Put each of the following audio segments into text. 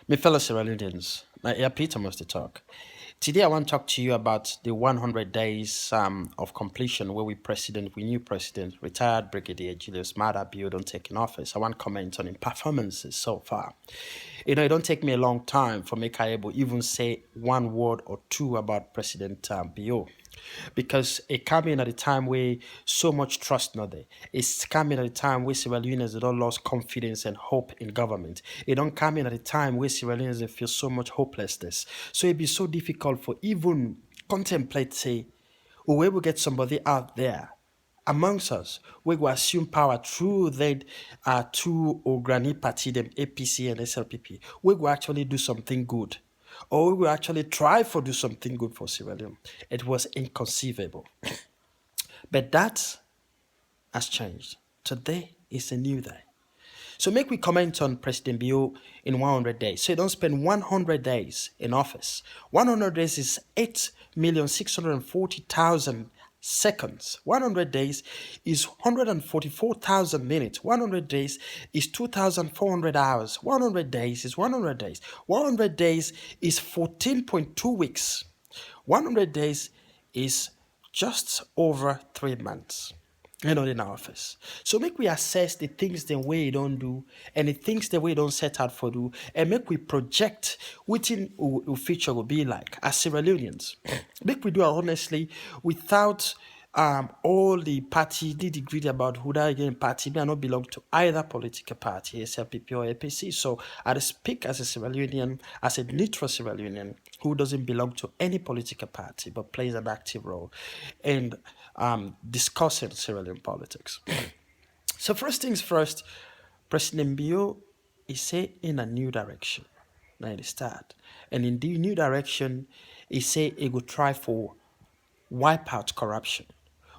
My fellow Sierra Leoneans, yeah, Peter must talk. Today, I want to talk to you about the 100 days of completion where we new president, retired Brigadier Julius Maada build on taking office. I want to comment on his performances so far. It don't take me a long time for me to able even say one word or two about President Bio. Because it coming at a time where so much trust not there. It's coming at a time where Sierra Leoneans they don't lost confidence and hope in government. It don't come in at a time where Sierra Leoneans they feel so much hopelessness. So it be so difficult for even contemplate say, or we will get somebody out there amongst us, we will assume power through that two or granny party, them APC and SLPP. We will actually do something good. Or we will actually try for do something good for Sierra Leone. It was inconceivable. But that has changed. Today is a new day. So make we comment on President Bio in 100 days. So you don't spend 100 days in office. 100 days is 8,640,000 seconds. 100 days is 144,000 minutes. 100 days is 2,400 hours. 100 days is 100 days. 100 days is 14.2 weeks. 100 days is just over 3 months in our office. So make we assess the things the way you don't do and the things the way you don't set out for do and make we project within our future will be like as Sierra Leoneans. Make we do it honestly without all the party the degree about who that again party may not belong to either political party, SLPP or APC. So I speak as a Sierra Leonean, as a neutral Sierra Leonean who doesn't belong to any political party but plays an active role in discussing Sierra Leone politics. So first things first, President Bio is say in a new direction. Now it start. And in the new direction, he say he will try for wipe out corruption.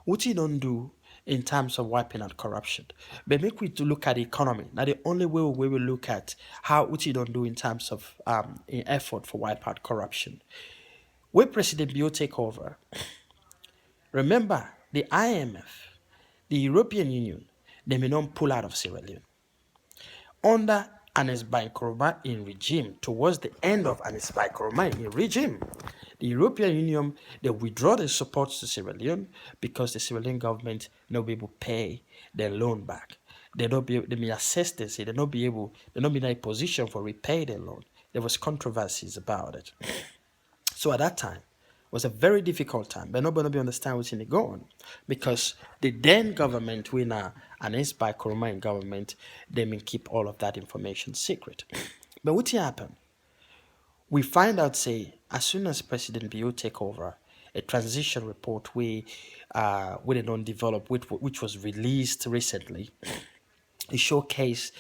What he don't do in terms of wiping out corruption. But make we to look at the economy. Now the only way we will look at how what he don't do in terms of in effort for wipe out corruption. When President Bio take over, remember the IMF, the European Union, they may not pull out of Sierra Leone. Under Ernest Bai Koroma in regime, towards the end of Ernest Bai Koroma in regime, the European Union they withdraw their support to Sierra Leone because the Sierra Leone government not be able to pay their loan back. They may assess this, they not be in a position for repay their loan. There was controversies about it. So at that time, it was a very difficult time, but nobody understand what's in the go on because the then government, we now, and it's by Koroma in government, they may keep all of that information secret. But what happened? We find out, say, as soon as President Bio take over, a transition report we they don't develop, which was released recently, it showcased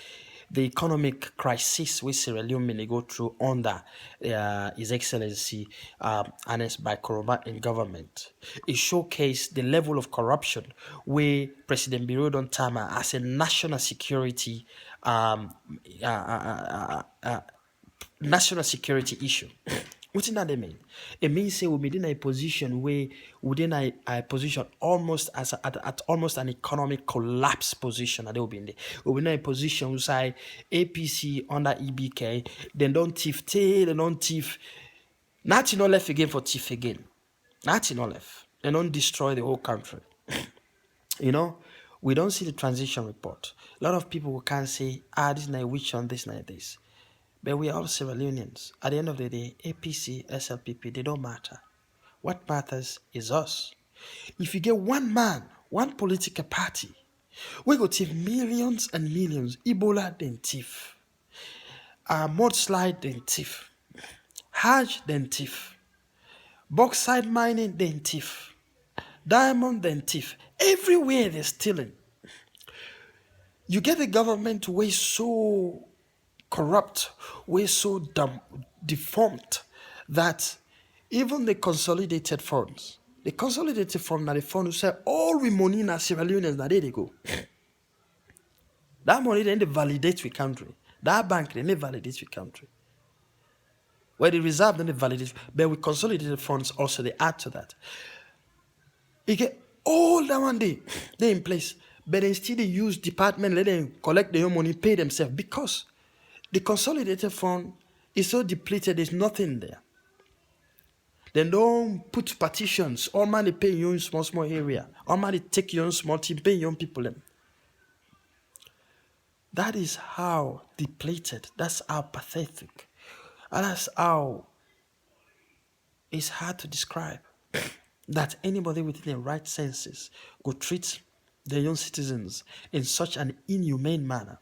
the economic crisis which Sierra Leone may go through under His Excellency Ernest Bai Koroma in government. It showcased the level of corruption where President Biro don't time as a national security um, uh, uh, uh, uh, national security issue. What does that mean? It means say we're in a position where within a position almost as at almost an economic collapse position. They will be in there. We're in a position where say APC under EBK, they don't thief tail, they don't thief. Nothing not left again for thief again. Nothing not left. They don't destroy the whole country. You know, we don't see the transition report. A lot of people can say, this is not which one, this not this. But we are all Sierra Leoneans. At the end of the day, APC, SLPP, they don't matter. What matters is us. If you get one man, one political party, we go thief millions and millions. Ebola, then thief. Mudslide, then thief. Hajj, then thief. Bauxite mining, then thief. Diamond, then thief. Everywhere they're stealing. You get the government way so corrupt, way so deformed that even the consolidated funds are the fund who say all we money in Sierra Leoneans, now there they go. That money then they validate the country. That bank then they validate the country. Where the reserve then they validate, but with consolidated funds also they add to that. You get all that one day they in place, but they still they use department, let them collect their own money, pay themselves because the consolidated fund It's so depleted, there's nothing there. Then don't put partitions. All money pay you in small area. All money take you in small team, pay young people them. That is how depleted, that's how pathetic, and that's how it's hard to describe that anybody within their right senses could treat their young citizens in such an inhumane manner.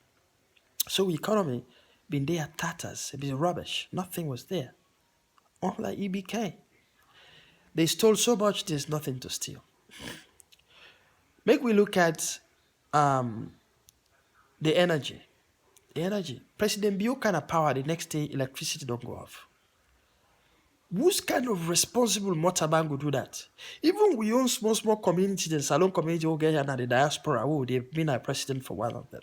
So economy been there tatters, it been rubbish, nothing was there. Unlike EBK. They stole so much, there's nothing to steal. Make we look at the energy. The energy. President Bio kind of power, the next day electricity don't go off. Whose kind of responsible motorman would do that? Even we own small communities, the Salon community who get here and the diaspora, who they've been a president for one of them.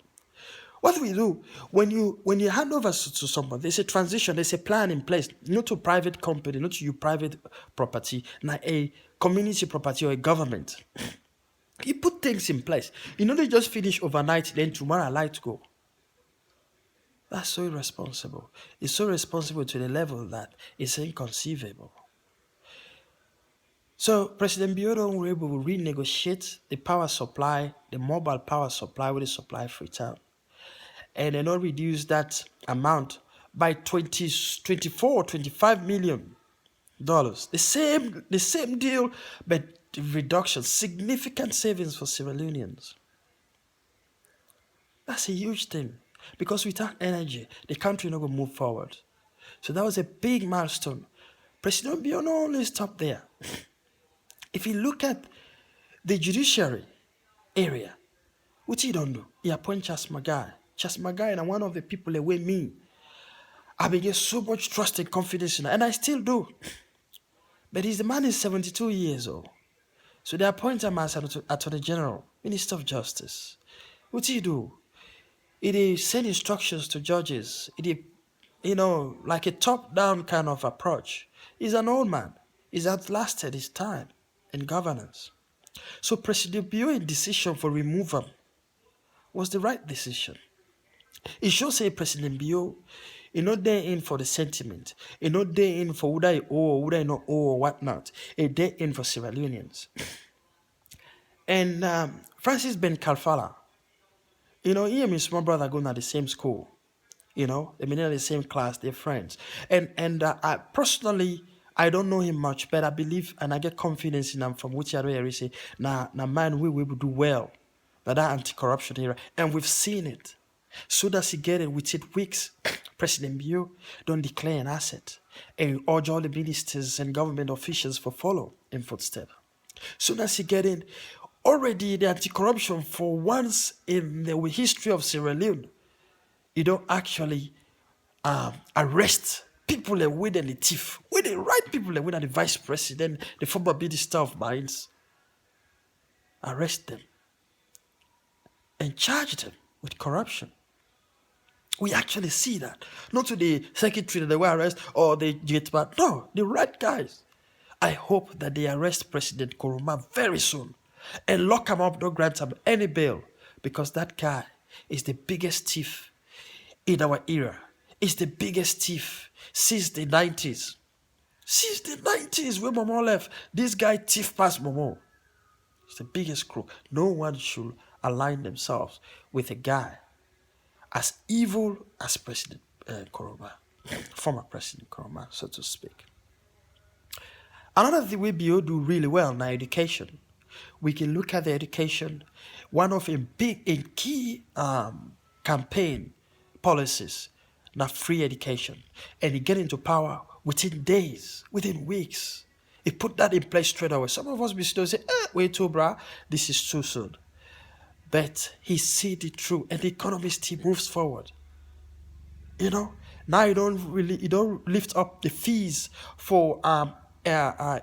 What do we do when you hand over to someone? There's a transition, there's a plan in place, not to private company, not to your private property, not a community property or a government. You put things in place. You know they just finish overnight, then tomorrow light go. That's so irresponsible. It's so responsible to the level that it's inconceivable. So President Biodon were able to renegotiate the power supply, the mobile power supply with the supply Freetown. And then not reduce that amount by 24, $25 million. The same deal, but reduction, significant savings for Sierra Leoneans. That's a huge thing. Because without energy, the country not going to move forward. So that was a big milestone. President Bio not only stopped there. If you look at the judiciary area, what he don't do? He appoint Chas Magai. Chas Magai and one of the people away me. I began so much trust and confidence in her, and I still do. But the man is 72 years old. So they appoint him as Attorney General, Minister of Justice. What he do? It send instructions to judges. It like a top-down kind of approach. He's an old man. He's outlasted his time in governance. So President Bio's decision for removal was the right decision. It shows say President Bio, not there in for the sentiment. Not there in for would I owe or would I not owe or whatnot. There in for Sierra Leoneans. And Francis Ben Kalfala, he and his small brother going to the same school. They've been in the same class, they're friends. And I personally, I don't know him much, but I believe and I get confidence in him from which I say, now man, we will do well. That anti-corruption era. And we've seen it. So does he get it within weeks? President Bio don't declare an asset and urge all the ministers and government officials for follow in footstep. So does he get in? Already the anti-corruption for once in the history of Sierra Leone, you don't actually arrest people with the thief, with the right people with the vice president, the former minister of mines. Arrest them and charge them with corruption. We actually see that. Not to the secretary that they were arrested or the gateman. No, the right guys. I hope that they arrest President Koroma very soon and lock him up, don't grant him any bail, because that guy is the biggest thief in our era. He's the biggest thief since the 90s. Since the 90s, when Momo left, this guy thief past Momo. It's the biggest crook. No one should align themselves with a guy as evil as President Koroma, former President Koroma, so to speak. Another thing we do really well in education. We can look at the education, one of a key campaign policies, not free education. And he get into power within days, within weeks. He put that in place straight away. Some of us will still say, wait too, brah, this is too soon. But he sees it through, and the economy still moves forward. Now you don't lift up the fees for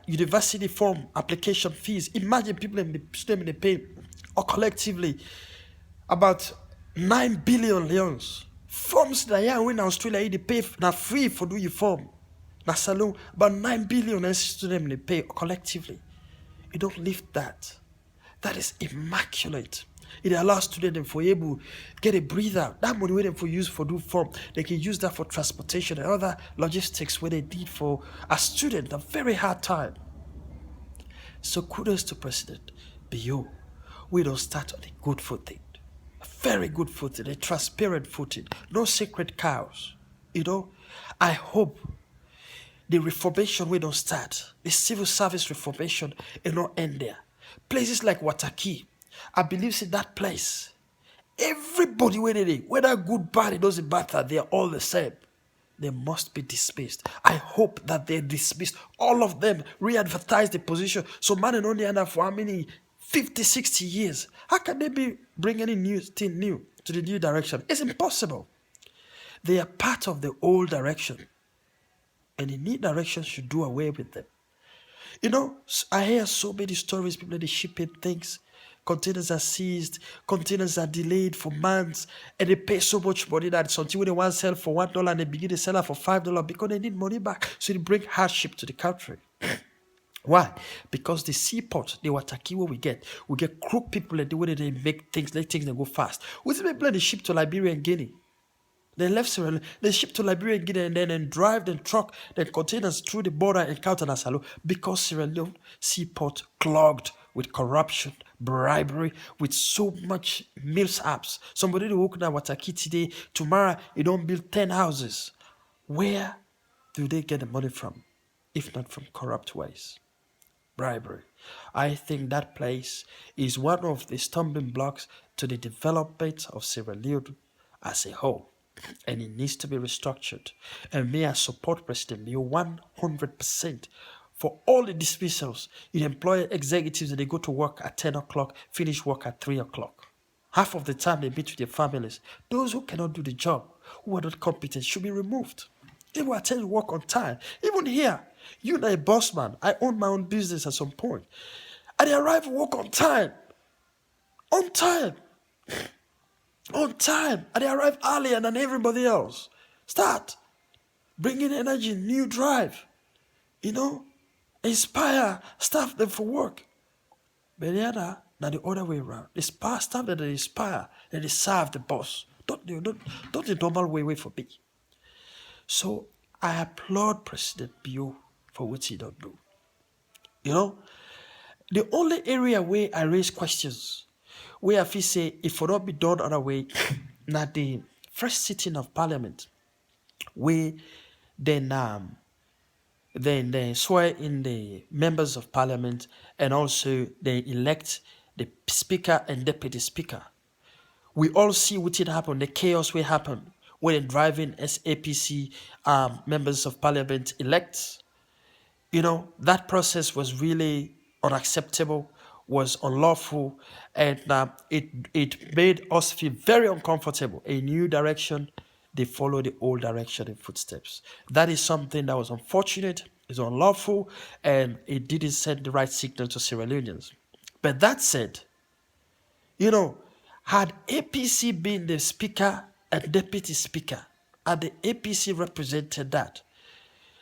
university form application fees. Imagine people in the system they pay, or collectively, about 9 billion leons. Forms that in Australia they pay now free for do your form. Now salon about 9 billion and students they pay collectively. You don't lift that. That is immaculate. It allows students them for able get a breather. That money where them for use for do form, they can use that for transportation and other logistics where they did for a student a very hard time. So kudos to President Bio. We don't start on a good footing. A very good footing, a transparent footing, no sacred cows. I hope the reformation we don't start, the civil service reformation, it not end there. Places like Wataki, I believe in that place. Everybody whether good, bad, it doesn't matter, they're all the same. They must be dismissed. I hope that they're dismissed. All of them re-advertise the position. So man and only under for how many 50, 60 years? How can they bring any new thing new to the new direction? It's impossible. They are part of the old direction. And the new direction should do away with them. I hear so many stories, people that are shipping things. Containers are seized, containers are delayed for months, and they pay so much money that something when they want to sell for $1 and they begin to sell it for $5 because they need money back. So they bring hardship to the country. Why? Because the seaport, the Watakiwa we get crook people and the way they make things, let things go fast. We see people they ship to Liberia and Guinea. They left Sierra Leone, they ship to Liberia and Guinea and then drive, then truck, then containers through the border and Count Nassau because Sierra Leone seaport clogged with corruption, bribery, with so much mishaps. Somebody who work now Wataki today, tomorrow you don't build 10 houses. Where do they get the money from, if not from corrupt ways? Bribery. I think that place is one of the stumbling blocks to the development of Sierra Leone as a whole. And it needs to be restructured. And may I support President Leo 100% for all the dismissals. You employ executives that they go to work at 10 o'clock, finish work at 3 o'clock. Half of the time they meet with their families. Those who cannot do the job, who are not competent, should be removed. They will attend work on time. Even here, you're not a boss man. I own my own business at some point. And they arrive at work on time. On time. On time. And they arrive earlier than everybody else. Start bringing energy, new drive. Inspire staff them for work. But the other, now the other way around. Inspire staff that they inspire, that they serve the boss. Don't the normal way for me. So I applaud President Bio for what he don't do. The only area where I raise questions, where I feel say if it not be done other way, not the first sitting of Parliament, where then they swear in the members of Parliament and also they elect the Speaker and Deputy Speaker. We all see what did happen, the chaos will happen when the driving SAPC members of Parliament elects. That process was really unacceptable, was unlawful, and it made us feel very uncomfortable. A new direction, they follow the old direction in footsteps. That is something that was unfortunate, is unlawful, and it didn't send the right signal to Sierra Leoneans. But that said, had APC been the speaker and deputy speaker, and the APC represented that,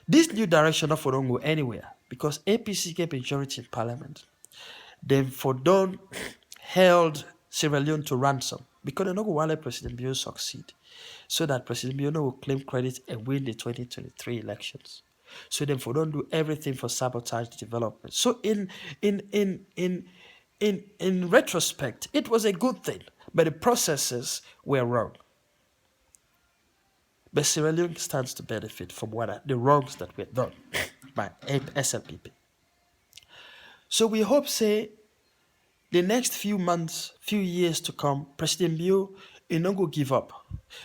this new direction of don't go anywhere because APC get majority in Parliament. Then for done held Sierra Leone to ransom because they don't go let President Bio succeed, so that President Bio will claim credit and win the 2023 elections. So then for don't do everything for sabotage the development. So in retrospect, it was a good thing, but the processes were wrong. But Sierra Leone stands to benefit from the wrongs that were done by SLPP. So we hope, say, the next few months, few years to come, President Bio is not going to give up.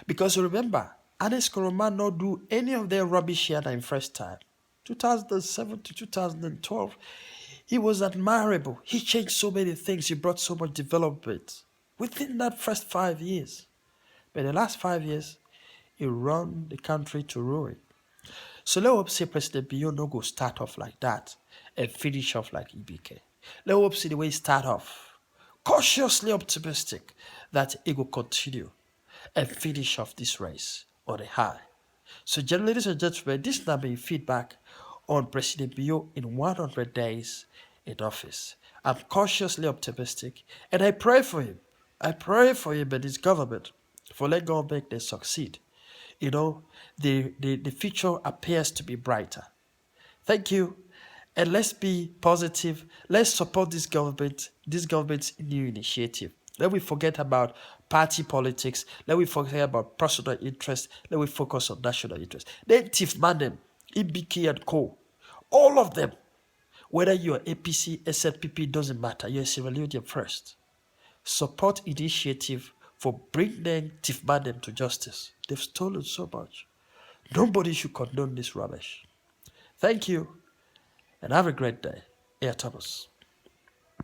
Because remember, Ernest Koroma not do any of their rubbish here in first time. 2007 to 2012, he was admirable. He changed so many things. He brought so much development within that first 5 years. But the last 5 years, he run the country to ruin. So let us say President Bio no go start off like that and finish off like EBK. Let us see the way he start off. Cautiously optimistic that he will continue and finish off this race on a high. So ladies and gentlemen, this is my feedback on President Bio in 100 days in office. I'm cautiously optimistic and I pray for him. I pray for him and his government, for let God make them succeed. You know, the future appears to be brighter. Thank you. And let's be positive. Let's support this government's new initiative. Let we forget about party politics. Let we forget about personal interest. Let we focus on national interest. Then Tiff Madden, EBK and Co. All of them, whether you're APC, SLPP, doesn't matter. You're a Sierra Leonean first. Support initiative for bringing Tiff Madden to justice. They've stolen so much. Nobody should condone this rubbish. Thank you, and have a great day. Air Thomas.